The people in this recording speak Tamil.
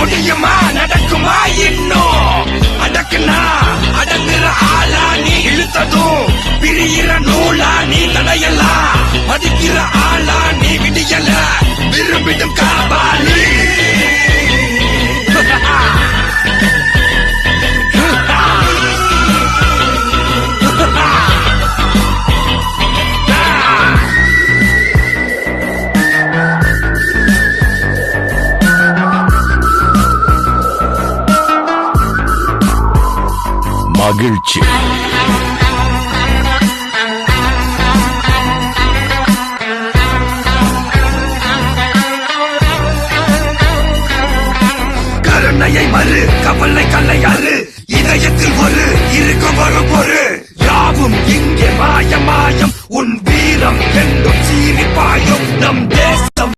முடியுமா நடக்குமா இன்னும் அடக்குனா அடங்குற ஆளா நீ இழுத்ததும் பிரியிற நூலா நீ தடையலாம் மதிக்கிற ஆளா நீ விடியல விரும்பிடும் காபாலி மகிழ்ச்சி.